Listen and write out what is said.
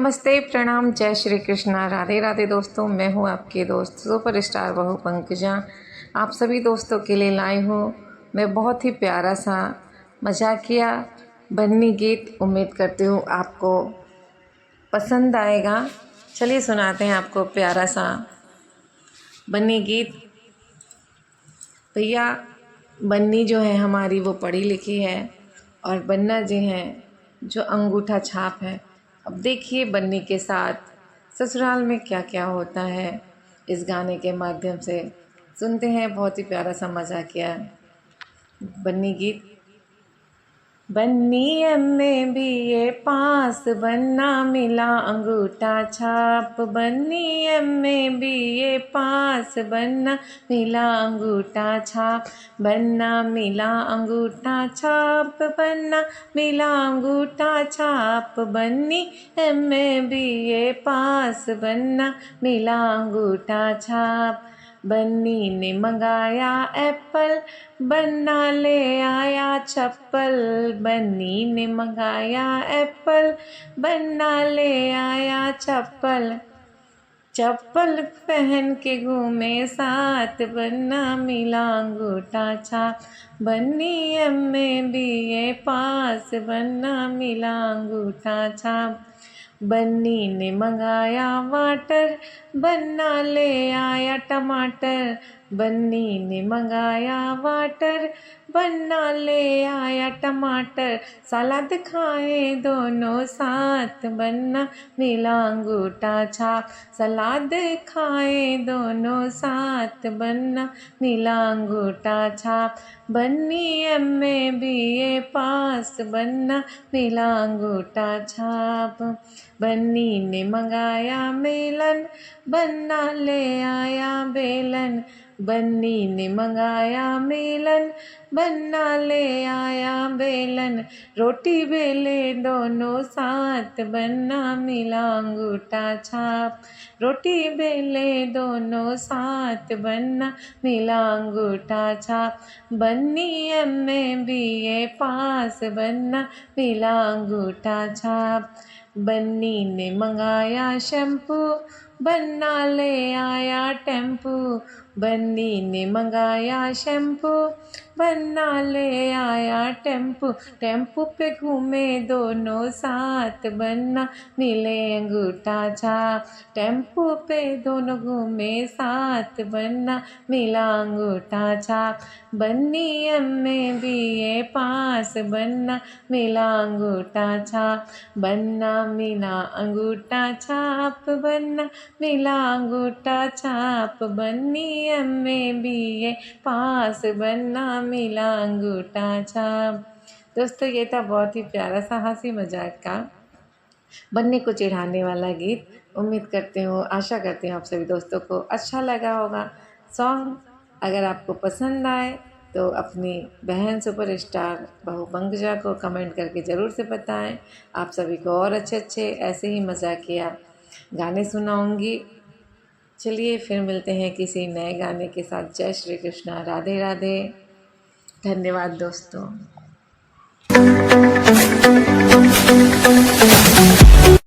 नमस्ते, प्रणाम, जय श्री कृष्णा, राधे राधे दोस्तों। मैं हूँ आपके दोस्त सुपरस्टार बहू पंकजा। आप सभी दोस्तों के लिए लाई हूँ मैं बहुत ही प्यारा सा मजाकिया बन्नी गीत। उम्मीद करती हूँ आपको पसंद आएगा। चलिए सुनाते हैं आपको प्यारा सा बन्नी गीत। भैया, बन्नी जो है हमारी वो पढ़ी लिखी है और बन्ना जी हैं जो अंगूठा छाप है। अब देखिए बन्नी के साथ ससुराल में क्या क्या होता है, इस गाने के माध्यम से सुनते हैं। बहुत ही प्यारा सा मजाकिया बन्नी गीत। बन्नी एमए बीए पास, बन्ना मिला अंगूठा छाप। बन्नी एमए बीए पास, बन्ना मिला अंगूठा छाप। बन्ना मिला अंगूठा छाप, बन्ना मिला अंगूठा छाप। बन्नी एमए बीए पास, बन्ना मिला अंगूठा छाप। बन्नी ने मंगाया एप्पल, बन्ना ले आया चप्पल। बन्नी ने मंगाया एप्पल, बन्ना ले आया चप्पल। चप्पल पहन के घूमे साथ, बन्ना मिला अंगूठा छाप। बन्नी एमए बीए पास, बन्ना मिला अंगूठा छाप। बन्नी ने मंगाया वाटर, बन्ना ले आया टमाटर। बन्नी ने मंगाया वाटर, बन्ना ले आया टमाटर। सलाद खाए दोनों साथ, बन्ना मिला अंगूठा छाप। सलाद खाए दोनों साथ, बन्ना मिला अंगूठा छाप। बन्नी एमए बीए पास, बन्ना मिला अंगूठा छाप। बन्नी ने मंगाया मेलन, बन्ना ले आया बेलन। बन्नी ने मंगाया मेलन, बन्ना ले आया बेलन। रोटी बेले दोनों साथ, बन्ना मिला अंगूठा छाप। रोटी बेले दोनों साथ, बन्ना मिला अंगूठा छाप। बन्नी एमए बीए पास, बन्ना मिला अंगूठा छाप। बन्नी ने मंगाया शैम्पू, बन्ना ले आया टेम्पू। बन्नी ने मंगाया शैम्पू, बन्ना ले आया टेम्पू। टेम्पू पे घूमे दोनों साथ, बन्ना मिले अंगूठा छाप। टेम्पू पे दोनों घूमे साथ, बन्ना मिला अंगूठा छाप। बन्नी एमए बीए पास, बन्ना मिला अंगूठा छाप। बन्ना मिला अंगूठा छाप, बन्ना मिला अंगूठा छाप। बन्नी एमए बीए पास, बन्ना मिला अंगूठा छाप। दोस्तों, ये था बहुत ही प्यारा सा हंसी मजाक का बन्नी को चिढ़ाने वाला गीत। उम्मीद करती हूँ, आशा करती हूँ आप सभी दोस्तों को अच्छा लगा होगा सॉन्ग। अगर आपको पसंद आए तो अपनी बहन सुपरस्टार बहू पंकजा को कमेंट करके ज़रूर से बताएं। आप सभी को और अच्छे अच्छे ऐसे ही मजाकिया गाने सुनाऊंगी। चलिए फिर मिलते हैं किसी नए गाने के साथ। जय श्री कृष्णा, राधे राधे, धन्यवाद दोस्तों।